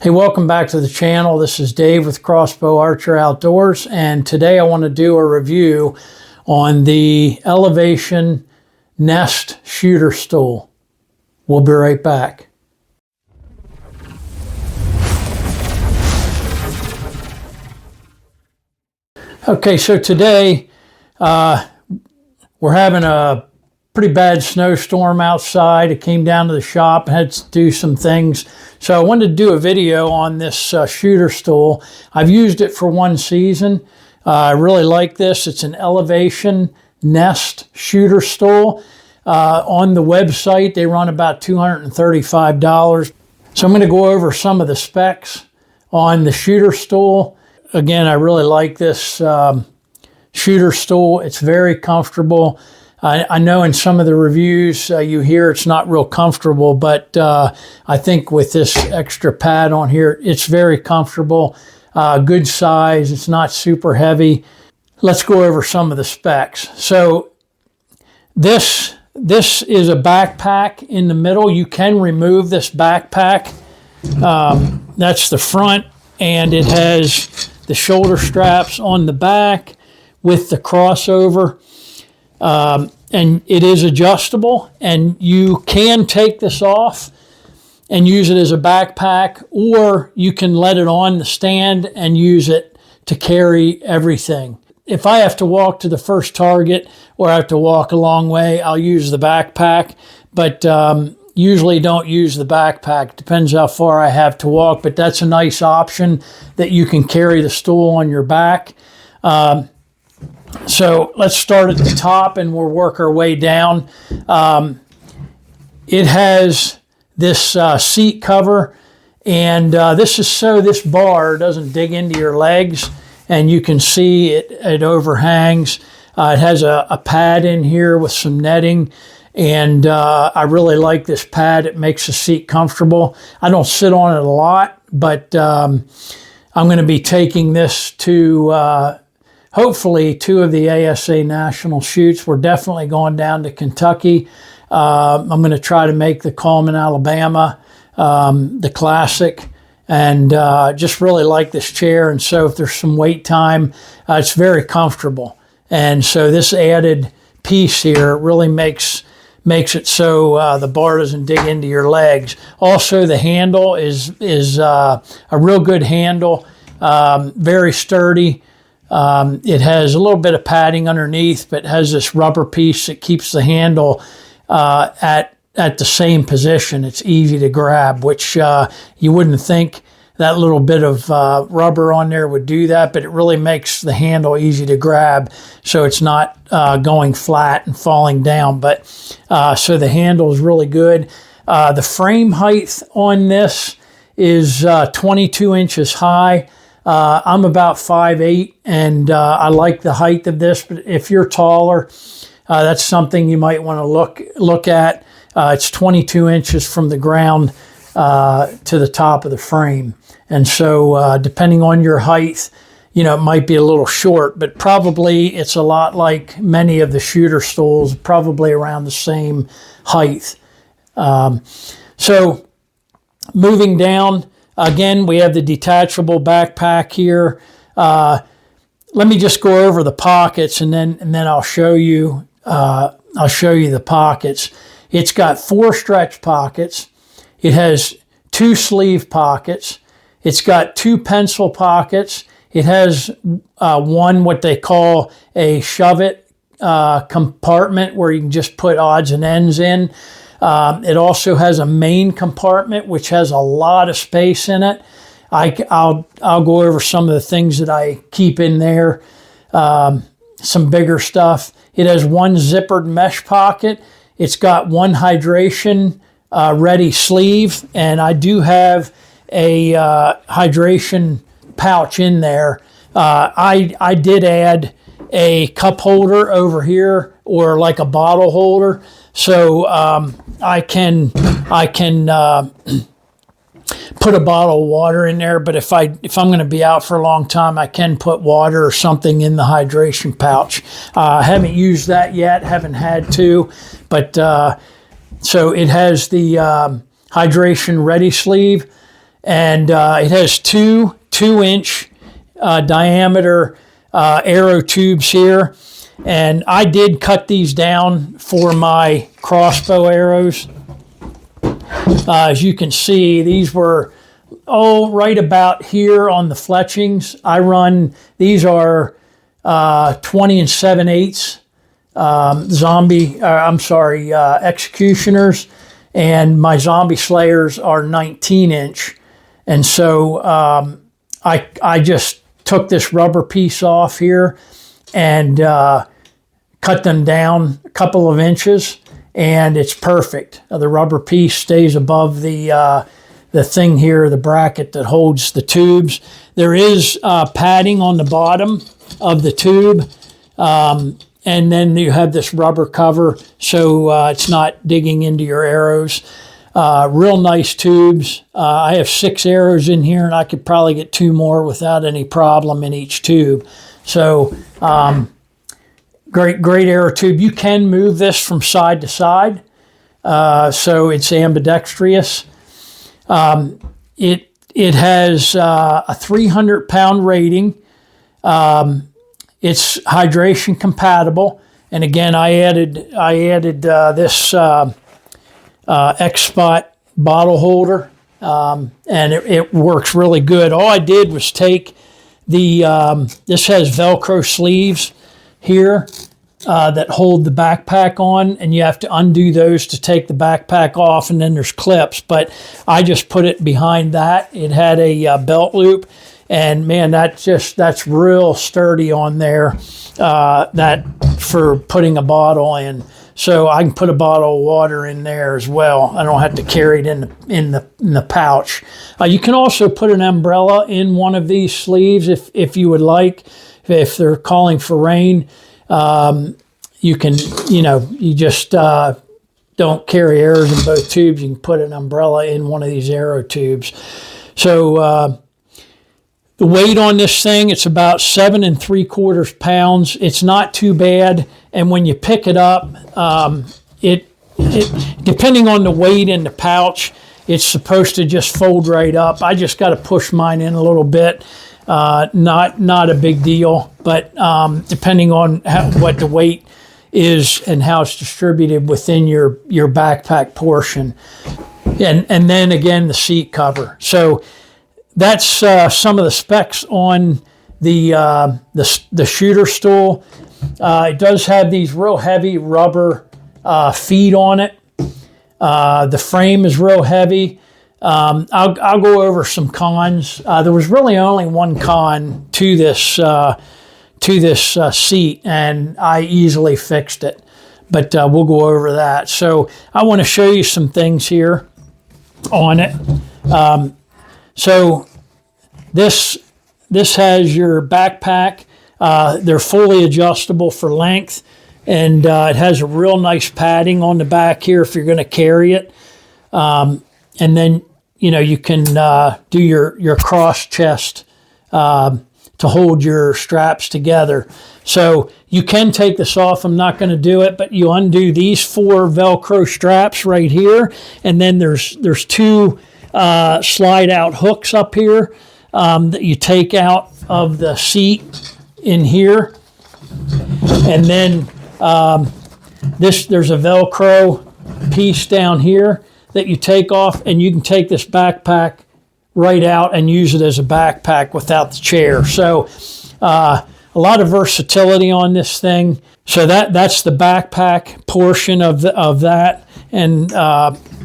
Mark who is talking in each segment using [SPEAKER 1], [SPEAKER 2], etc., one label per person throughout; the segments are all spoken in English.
[SPEAKER 1] Hey, welcome back to the channel. This is Dave with Crossbow Archer Outdoors, and today I want to do a review on the Elevation Nest Shooter Stool. We'll be right back. Okay, so today we're having a pretty bad snowstorm outside. It came down to the shop and had to do some things. So I wanted to do a video on this shooter stool. I've used it for one season. I really like this. It's an Elevation Nest Shooter Stool. On the website, they run about $235. So I'm going to go over some of the specs on the shooter stool. Again, I really like this shooter stool. It's very comfortable. I know in some of the reviews you hear it's not real comfortable, but I think with this extra pad on here, it's very comfortable, good size, it's not super heavy. Let's go over some of the specs. So this is a backpack in the middle. You can remove this backpack. That's the front, and it has the shoulder straps on the back with the crossover. And it is adjustable, and you can take this off and use it as a backpack, or you can let it on the stand and use it to carry everything. If I have to walk to the first target or I have to walk a long way, I'll use the backpack, but usually don't use the backpack. Depends how far I have to walk, but that's a nice option that you can carry the stool on your back. So let's start at the top and we'll work our way down. It has this seat cover, and this is so this bar doesn't dig into your legs, and you can see it overhangs. It has a pad in here with some netting, and I really like this pad. It makes the seat comfortable. I don't sit on it a lot, but I'm going to be taking this to hopefully two of the ASA national shoots. We're definitely going down to Kentucky. I'm going to try to make the Coleman, Alabama, the Classic, and just really like this chair. And so if there's some wait time, it's very comfortable. And so this added piece here really makes it so the bar doesn't dig into your legs. Also, the handle is a real good handle, very sturdy. It has a little bit of padding underneath, but has this rubber piece that keeps the handle at the same position. It's easy to grab, which you wouldn't think that little bit of rubber on there would do that, but it really makes the handle easy to grab, so it's not going flat and falling down. But so the handle is really good. The frame height on this is 22 inches high. I'm about 5'8", and I like the height of this, but if you're taller, that's something you might want to look at. It's 22 inches from the ground to the top of the frame. And so depending on your height, you know, it might be a little short, but probably it's a lot like many of the shooter stools, probably around the same height. So moving down, again, we have the detachable backpack here. Let me just go over the pockets, and then I'll show you. I'll show you the pockets. It's got 4 stretch pockets. It has 2 sleeve pockets. It's got 2 pencil pockets. It has one what they call a shove it compartment where you can just put odds and ends in. It also has a main compartment, which has a lot of space in it. I'll go over some of the things that I keep in there, some bigger stuff. It has 1 zippered mesh pocket. It's got 1 hydration ready sleeve, and I do have a hydration pouch in there. I did add a cup holder over here, or like a bottle holder, so I can put a bottle of water in there. But if I'm going to be out for a long time, I can put water or something in the hydration pouch. I haven't used that yet, haven't had to, but so it has the hydration ready sleeve, and it has two 2-inch diameter arrow tubes here. And I did cut these down for my crossbow arrows. As you can see, these were right about here on the fletchings. I run, these are 20 7/8 executioners, and my zombie slayers are 19-inch. And so I just took this rubber piece off here and cut them down a couple of inches, and it's perfect. The rubber piece stays above the thing here, the bracket that holds the tubes. There is padding on the bottom of the tube, and then you have this rubber cover so it's not digging into your arrows. Real nice tubes. I have 6 arrows in here, and I could probably get 2 more without any problem in each tube. So great arrow tube. You can move this from side to side, so it's ambidextrous. It has a 300-pound rating. It's hydration compatible, and again, I added this X-Spot bottle holder, and it works really good. All I did was take this has Velcro sleeves here that hold the backpack on, and you have to undo those to take the backpack off, and then there's clips, but I just put it behind that. It had a belt loop, and man, that's real sturdy on there, that for putting a bottle in. So I can put a bottle of water in there as well. I don't have to carry it in the pouch. You can also put an umbrella in one of these sleeves if you would like. If they're calling for rain, you can, you just don't carry arrows in both tubes. You can put an umbrella in one of these arrow tubes. So the weight on this thing, it's about 7 3/4 pounds. It's not too bad. And when you pick it up, it depending on the weight in the pouch, it's supposed to just fold right up. I just got to push mine in a little bit. Not a big deal, but depending on what the weight is and how it's distributed within your backpack portion. And then again, the seat cover. So that's some of the specs on the shooter stool. It does have these real heavy rubber feet on it. The frame is real heavy. I'll go over some cons. There was really only one con to this seat, and I easily fixed it. But we'll go over that. So I want to show you some things here on it. So this has your backpack. They're fully adjustable for length, and it has a real nice padding on the back here if you're going to carry it. And then you can do your cross chest to hold your straps together. So you can take this off. I'm not going to do it, but you undo these 4 Velcro straps right here, and then there's 2 slide out hooks up here that you take out of the seat in here. And then there's a Velcro piece down here that you take off, and you can take this backpack right out and use it as a backpack without the chair. So a lot of versatility on this thing. So that's the backpack portion of that. And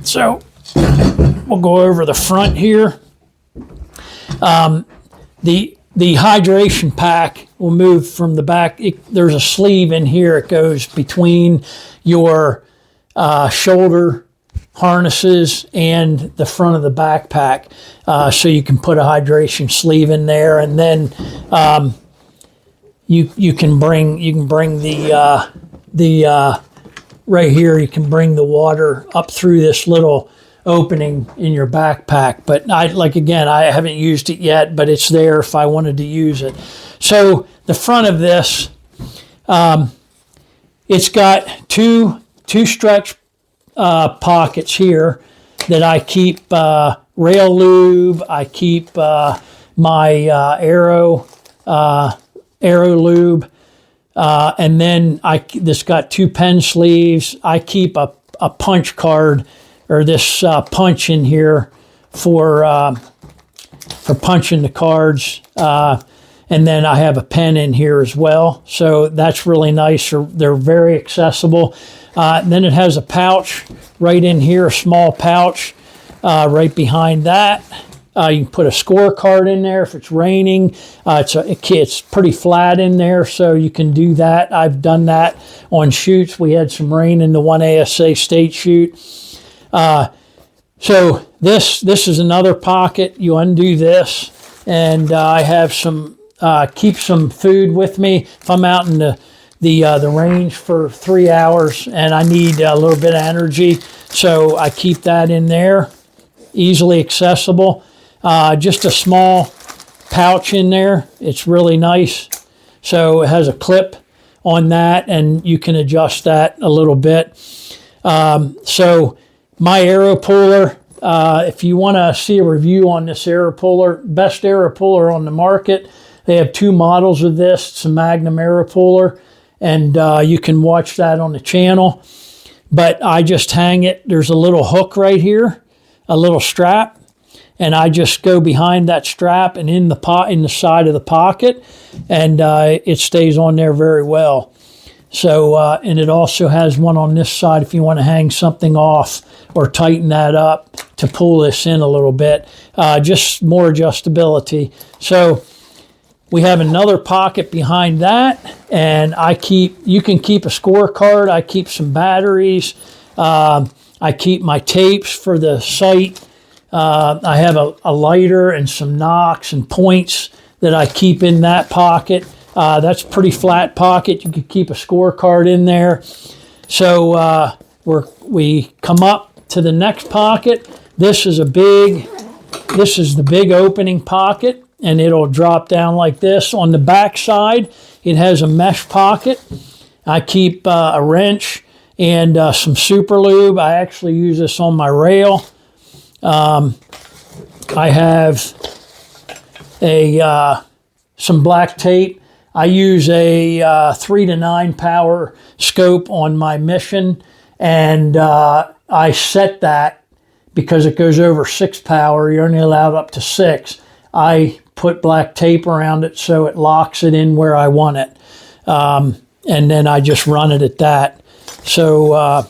[SPEAKER 1] so we'll go over the front here. The hydration pack will move from the back. There's a sleeve in here. It goes between your shoulder harnesses and the front of the backpack, so you can put a hydration sleeve in there, and then you can bring the right here. You can bring the water up through this little opening in your backpack. But I haven't used it yet, but it's there if I wanted to use it. So the front of this, it's got two stretch pockets here that I keep rail lube. I keep my Aero lube. And then this got 2 pen sleeves. I keep a punch card, or this punch in here for punching the cards. And then I have a pen in here as well. So that's really nice. They're very accessible. Then it has a pouch right in here, a small pouch right behind that. You can put a scorecard in there if it's raining. It's pretty flat in there, so you can do that. I've done that on shoots. We had some rain in the one ASA state shoot. So this is another pocket. You undo this, and I have keep some food with me if I'm out in the range for 3 hours and I need a little bit of energy. So I keep that in there, easily accessible. Just a small pouch in there. It's really nice. So it has a clip on that, and you can adjust that a little bit. So my Aero puller, if you want to see a review on this Aero puller, best Aero puller on the market. They have 2 models of this. It's a Magnum Aero puller, and you can watch that on the channel. But I just hang it. There's a little hook right here, a little strap. And I just go behind that strap and in the side of the pocket, and it stays on there very well. So, and it also has one on this side if you want to hang something off or tighten that up to pull this in a little bit. Just more adjustability. So we have another pocket behind that, and you can keep a scorecard. I keep some batteries. I keep my tapes for the sight. I have a lighter and some knocks and points that I keep in that pocket. That's a pretty flat pocket. You could keep a scorecard in there. So we come up to the next pocket. This is the big opening pocket, and it'll drop down like this. On the back side, it has a mesh pocket. I keep a wrench and some super lube. I actually use this on my rail. I have some black tape. I use a 3 to 9 power scope on my Mission, and I set that because it goes over 6 power. You're only allowed up to 6. I put black tape around it so it locks it in where I want it, and then I just run it at that. So,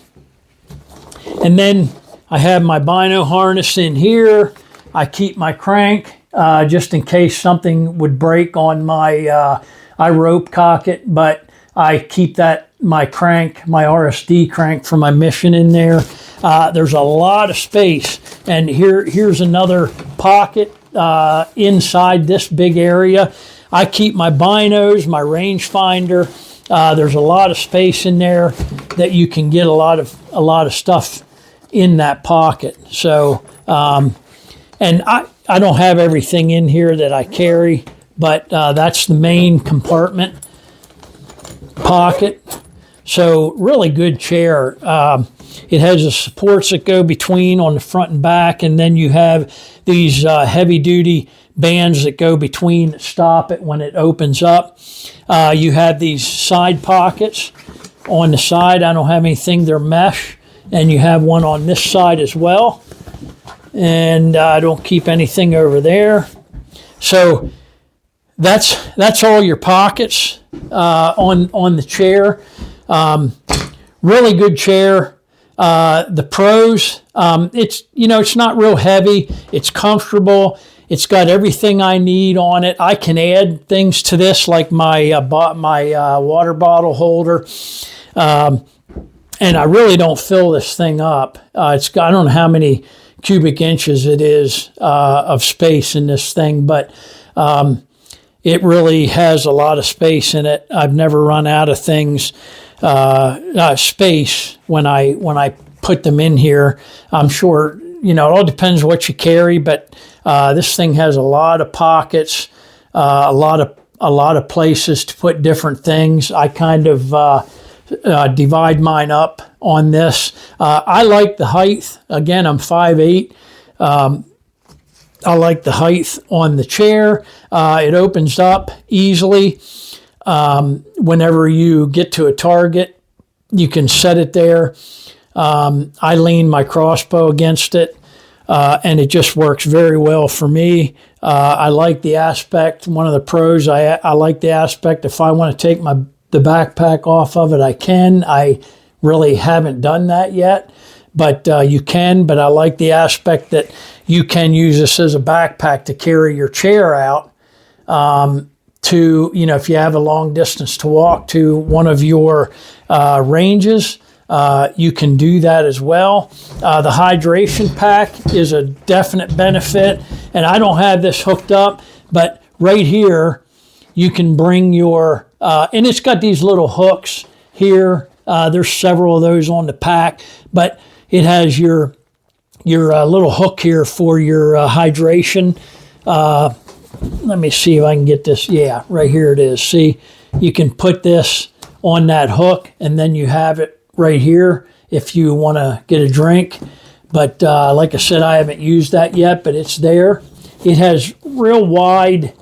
[SPEAKER 1] and then I have my bino harness in here. I keep my crank just in case something would break on my, I rope cock it, but I keep my crank, my RSD crank for my Mission in there. There's a lot of space, and here's another pocket inside this big area. I keep my binos, my rangefinder. There's a lot of space in there that you can get a lot of stuff in that pocket. So, and I don't have everything in here that I carry, but that's the main compartment pocket. So really good chair. It has the supports that go between on the front and back, and then you have these heavy duty bands that go between that stop it when it opens up. You have these side pockets on the side. I don't have anything, they're mesh. And you have one on this side as well. And I don't keep anything over there. So that's all your pockets on the chair. Really good chair. The pros, it's not real heavy. It's comfortable. It's got everything I need on it. I can add things to this like my water bottle holder. And I really don't fill this thing up. I don't know how many cubic inches it is of space in this thing, but it really has a lot of space in it. I've never run out of things, space when I put them in here. I'm sure, it all depends what you carry, but this thing has a lot of pockets, a lot of places to put different things. I kind of divide mine up on this. I like the height. Again, I'm 5'8". I like the height on the chair. It opens up easily. Whenever you get to a target, you can set it there. I lean my crossbow against it, and it just works very well for me. I like the aspect. One of the pros, I like the aspect. If I want to take the backpack off of it, I can. I really haven't done that yet, but you can. But I like the aspect that you can use this as a backpack to carry your chair out. To, if you have a long distance to walk to one of your ranges, you can do that as well. The hydration pack is a definite benefit, and I don't have this hooked up, but right here you can bring your, and it's got these little hooks here. There's several of those on the pack, but it has your little hook here for your hydration. Let me see if I can get this. Yeah, right here it is. See, you can put this on that hook, and then you have it right here if you want to get a drink. But like I said, I haven't used that yet, but it's there. It has real wide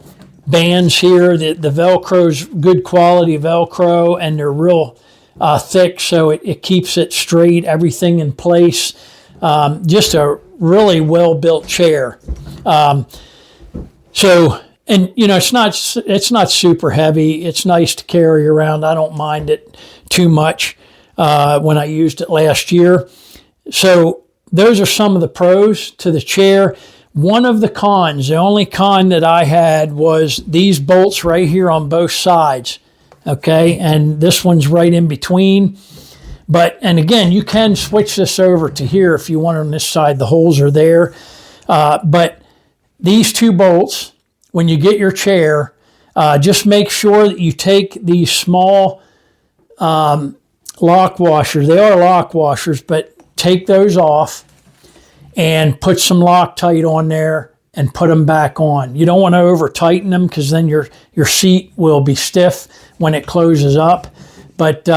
[SPEAKER 1] bands here. The Velcro's good quality Velcro, and they're real thick, so it keeps it straight, everything in place. Just a really well-built chair. So, and it's not super heavy. It's nice to carry around. I don't mind it too much when I used it last year. So those are some of the pros to the chair. One of the cons, the only con that I had, was these bolts right here on both sides. Okay, and this one's right in between. And again, you can switch this over to here if you want on this side. The holes are there. But these two bolts, when you get your chair, just make sure that you take these small lock washers. They are lock washers, but take those off and put some Loctite on there and put them back on. You don't want to over tighten them, because then your seat will be stiff when it closes up. But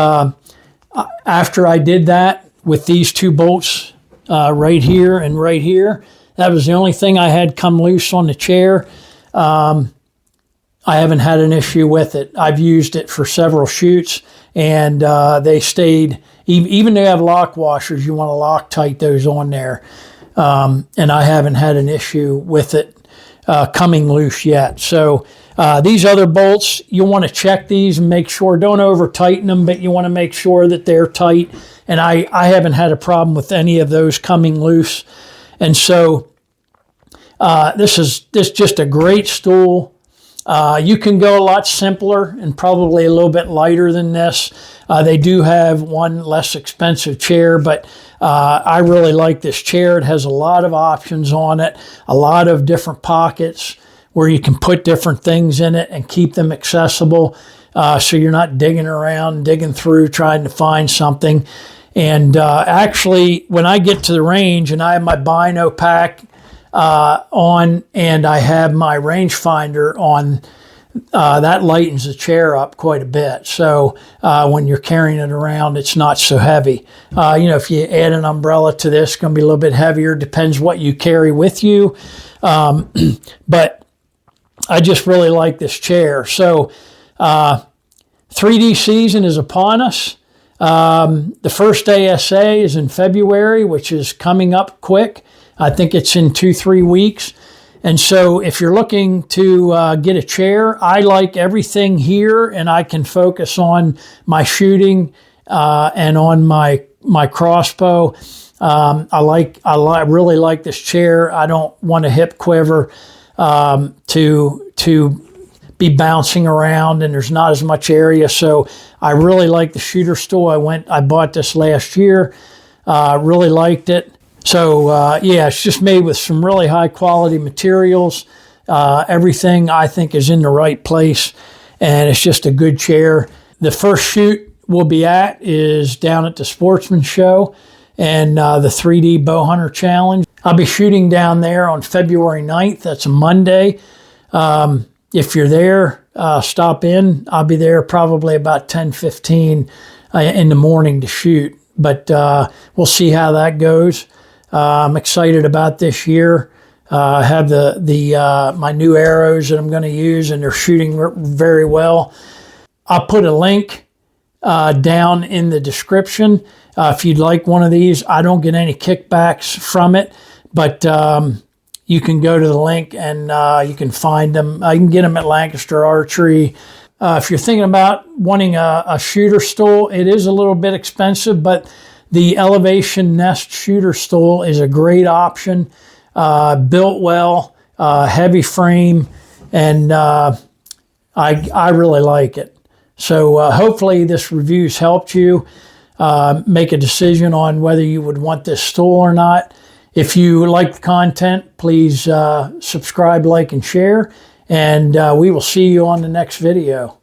[SPEAKER 1] after I did that with these two bolts right here and right here, that was the only thing I had come loose on the chair. I haven't had an issue with it. I've used it for several shoots, and they stayed. Even though you have lock washers, you want to Loctite those on there. And I haven't had an issue with it coming loose yet. So these other bolts, you want to check these and make sure. Don't over tighten them, but you want to make sure that they're tight. And I haven't had a problem with any of those coming loose. And so this is just a great stool. You can go a lot simpler and probably a little bit lighter than this. They do have one less expensive chair, but I really like this chair. It has a lot of options on it, a lot of different pockets where you can put different things in it and keep them accessible, so you're not digging around, digging through, trying to find something. And actually, when I get to the range and I have my bino pack on and I have my rangefinder on, that lightens the chair up quite a bit. So when you're carrying it around, it's not so heavy. If you add an umbrella to this, it's going to be a little bit heavier. Depends what you carry with you. But I just really like this chair. So 3D season is upon us. The first ASA is in February, which is coming up quick. I think it's in 2-3 weeks. And so if you're looking to get a chair, I like everything here, and I can focus on my shooting and on my crossbow. I really like this chair. I don't want a hip quiver to be bouncing around, and there's not as much area. So I really like the shooter stool. I bought this last year. Really liked it. So it's just made with some really high quality materials. Everything I think is in the right place, and it's just a good chair. The first shoot we'll be at is down at the Sportsman Show and the 3D Bow Hunter Challenge. I'll be shooting down there on February 9th. That's a Monday. If you're there, stop in. I'll be there probably about 10:15 in the morning to shoot. But we'll see how that goes. I'm excited about this year. I have my new arrows that I'm going to use, and they're shooting very well. I'll put a link down in the description if you'd like one of these. I don't get any kickbacks from it, but you can go to the link and you can find them. You can get them at Lancaster Archery. If you're thinking about wanting a shooter stool, it is a little bit expensive, but the Elevation Nest shooter stool is a great option. Built well, heavy frame, and I really like it. So hopefully this review's helped you make a decision on whether you would want this stool or not. If you like the content, please subscribe, like, and share, and we will see you on the next video.